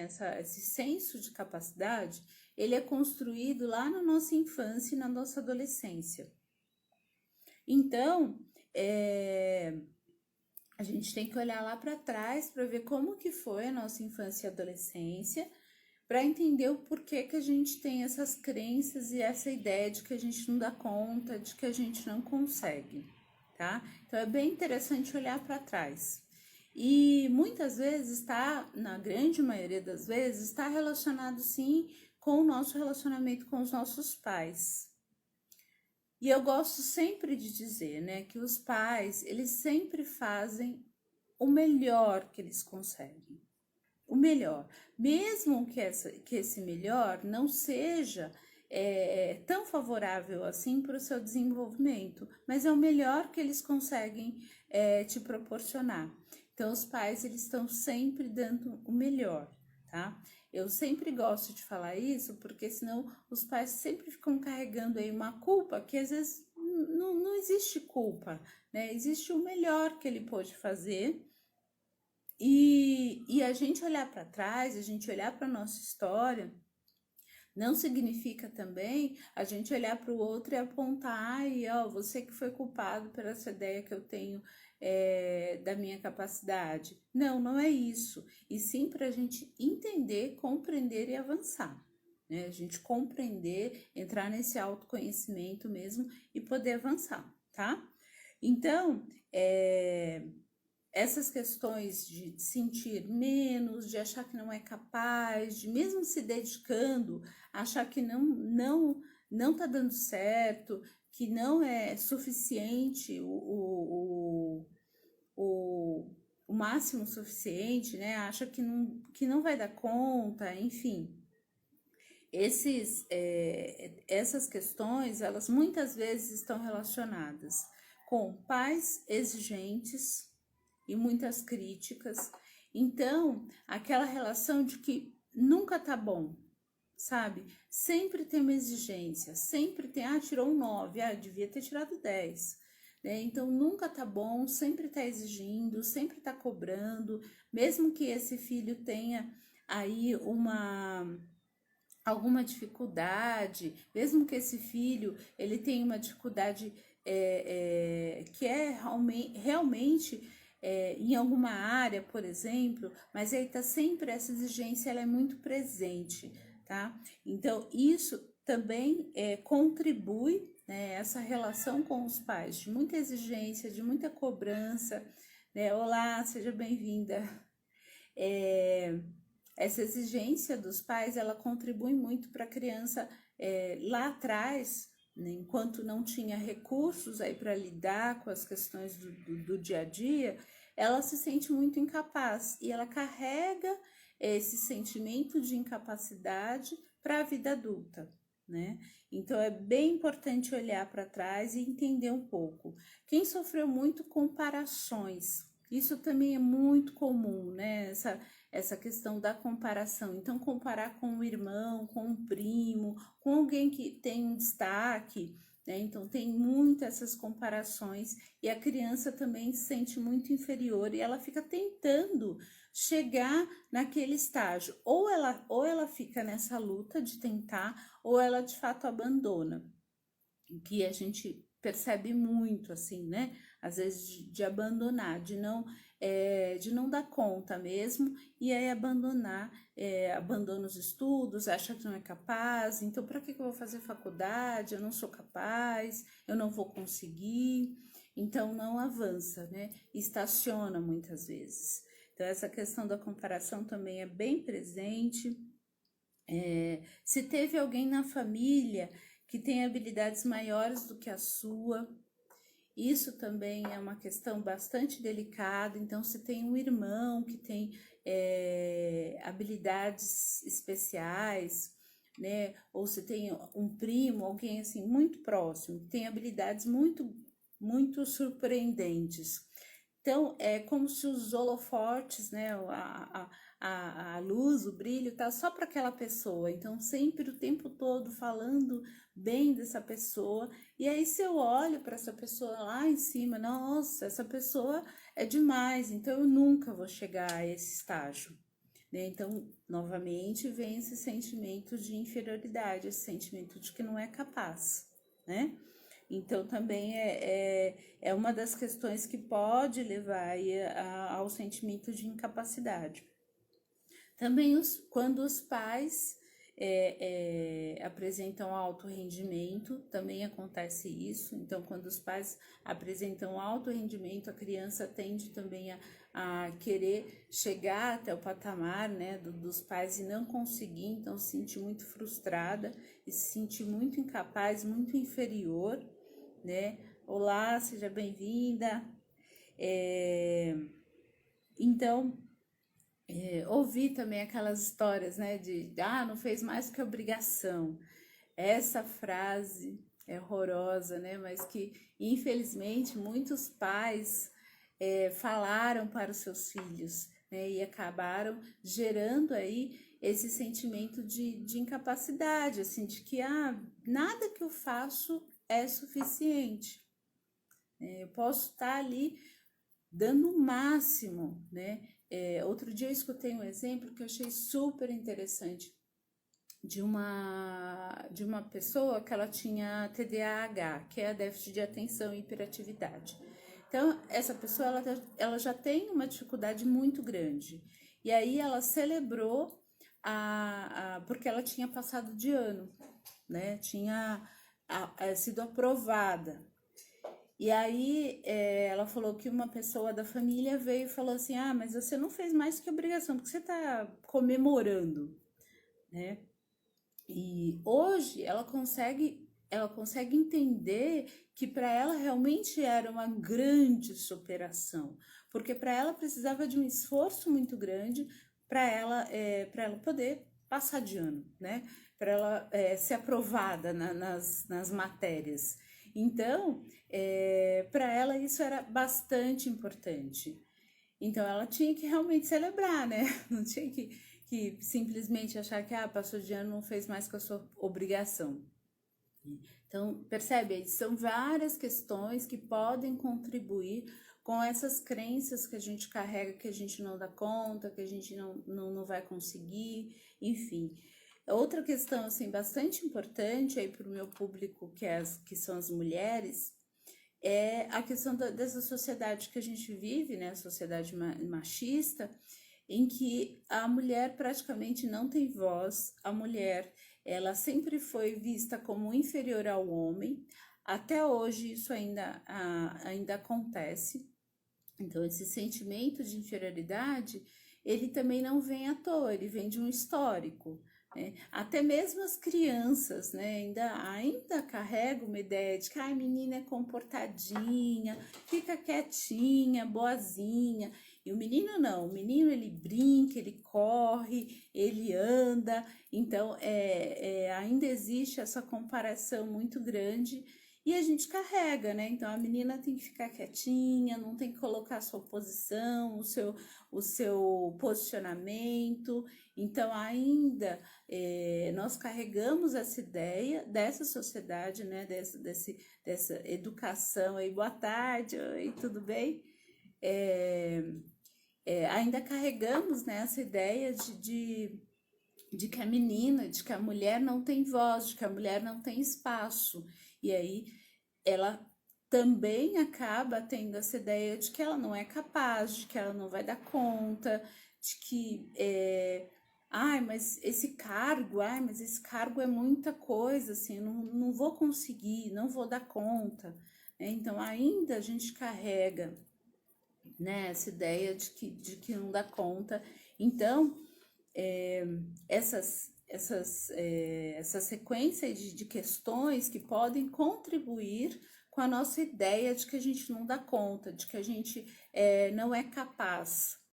esse senso de capacidade, ele é construído lá na nossa infância e na nossa adolescência. Então, a gente tem que olhar lá para trás para ver como que foi a nossa infância e adolescência, para entender o porquê que a gente tem essas crenças e essa ideia de que a gente não dá conta, de que a gente não consegue, tá? Então é bem interessante olhar para trás. E muitas vezes na grande maioria das vezes, está relacionado sim com o nosso relacionamento com os nossos pais. E eu gosto sempre de dizer, né, que os pais, eles sempre fazem o melhor que eles conseguem. O melhor. Mesmo que esse melhor não seja tão favorável assim para o seu desenvolvimento, mas é o melhor que eles conseguem te proporcionar. Então, os pais, eles estão sempre dando o melhor, tá? Eu sempre gosto de falar isso, porque senão os pais sempre ficam carregando aí uma culpa que às vezes não existe culpa, né? Existe o melhor que ele pôde fazer. E a gente olhar para trás, a gente olhar para a nossa história, não significa também a gente olhar para o outro e apontar, ai, ó, você que foi culpado por essa ideia que eu tenho da minha capacidade. Não, não é isso. E sim para a gente entender, compreender e avançar. Né? A gente compreender, entrar nesse autoconhecimento mesmo e poder avançar, tá? Então, essas questões de sentir menos, de achar que não é capaz, de mesmo se dedicando, achar que não tá dando certo, que não é suficiente o máximo suficiente, né? Acha que não vai dar conta, enfim. Essas questões, elas muitas vezes estão relacionadas com pais exigentes e muitas críticas. Então, aquela relação de que nunca tá bom, sabe? Sempre tem uma exigência, sempre tem, tirou um 9, devia ter tirado 10. Né? Então, nunca tá bom, sempre tá exigindo, sempre tá cobrando, mesmo que esse filho tenha aí alguma dificuldade, mesmo que esse filho ele tenha uma dificuldade que é realmente em alguma área, por exemplo, mas aí tá sempre essa exigência, ela é muito presente, tá? Então, isso também contribui, né, essa relação com os pais, de muita exigência, de muita cobrança, né? Olá, seja bem-vinda. Essa exigência dos pais, ela contribui muito para a criança lá atrás, né, enquanto não tinha recursos aí para lidar com as questões do dia a dia, ela se sente muito incapaz e ela carrega esse sentimento de incapacidade para a vida adulta, né? Então é bem importante olhar para trás e entender um pouco. Quem sofreu muito comparações, isso também é muito comum, né? Essa questão da comparação. Então, comparar com um irmão, com um primo, com alguém que tem um destaque, né? Então, tem muitas essas comparações e a criança também se sente muito inferior e ela fica tentando chegar naquele estágio. Ou ela fica nessa luta de tentar, ou ela de fato abandona. Que a gente percebe muito, assim, né? Às vezes de abandonar, de não dar conta mesmo, e aí abandona os estudos, acha que não é capaz, então para que eu vou fazer faculdade? Eu não sou capaz, eu não vou conseguir, então não avança, né? Estaciona muitas vezes. Então essa questão da comparação também é bem presente. Se teve alguém na família que tem habilidades maiores do que a sua, isso também é uma questão bastante delicada. Então, se tem um irmão que tem habilidades especiais, né? Ou se tem um primo, alguém assim muito próximo, que tem habilidades muito, muito surpreendentes. Então, é como se os holofotes, né, a luz, o brilho, tá só para aquela pessoa. Então, sempre o tempo todo falando bem dessa pessoa. E aí, se eu olho para essa pessoa lá em cima, nossa, essa pessoa é demais, então eu nunca vou chegar a esse estágio. né? Então, novamente, vem esse sentimento de inferioridade, esse sentimento de que não é capaz, né? Então, também é uma das questões que pode levar aí ao sentimento de incapacidade. Também quando os pais apresentam alto rendimento, também acontece isso. Então, quando os pais apresentam alto rendimento, a criança tende também a querer chegar até o patamar, né, dos pais e não conseguir, então se sentir muito frustrada e se sentir muito incapaz, muito inferior, né? Olá, seja bem-vinda. Então, ouvi também aquelas histórias, né, de não fez mais que obrigação. Essa frase é horrorosa, né, mas que infelizmente muitos pais falaram para os seus filhos, né, e acabaram gerando aí esse sentimento de incapacidade, assim, de que nada que eu faço é suficiente. Eu posso estar ali dando o máximo, né? Outro dia eu escutei um exemplo que eu achei super interessante de uma pessoa que ela tinha TDAH, que é a déficit de atenção e hiperatividade. Então, essa pessoa ela já tem uma dificuldade muito grande. E aí ela celebrou porque ela tinha passado de ano, né? Tinha sido aprovada. E aí ela falou que uma pessoa da família veio e falou assim, mas você não fez mais que obrigação, porque você está comemorando, né? E hoje ela consegue entender que para ela realmente era uma grande superação, porque para ela precisava de um esforço muito grande para ela poder passar de ano, né? Para ela ser aprovada nas matérias. Então, para ela isso era bastante importante. Então, ela tinha que realmente celebrar, né? Não tinha que simplesmente achar que passou de ano, não fez mais que a sua obrigação. Então, percebe? São várias questões que podem contribuir com essas crenças que a gente carrega, que a gente não dá conta, que a gente não vai conseguir, enfim. Outra questão, assim, bastante importante aí para o meu público, que são as mulheres, é a questão dessa sociedade que a gente vive, né, a sociedade machista, em que a mulher praticamente não tem voz, a mulher, ela sempre foi vista como inferior ao homem, até hoje isso ainda acontece. Então, esse sentimento de inferioridade, ele também não vem à toa, ele vem de um histórico. Até mesmo as crianças, né, ainda carregam uma ideia de que a menina é comportadinha, fica quietinha, boazinha. E o menino não, o menino ele brinca, ele corre, ele anda. Então, ainda existe essa comparação muito grande e a gente carrega, né? Então, a menina tem que ficar quietinha, não tem que colocar a sua posição, o seu posicionamento. Então, ainda nós carregamos essa ideia dessa sociedade, né? Dessa educação aí. Boa tarde, oi, tudo bem? Ainda carregamos, né, essa ideia de que a menina, de que a mulher não tem voz, de que a mulher não tem espaço. E aí ela também acaba tendo essa ideia de que ela não é capaz, de que ela não vai dar conta, de que mas esse cargo é muita coisa, assim, não vou conseguir, não vou dar conta. Então ainda a gente carrega, né, essa ideia de que não dá conta. Então, essa sequência de questões que podem contribuir com a nossa ideia de que a gente não dá conta, de que a gente não é capaz,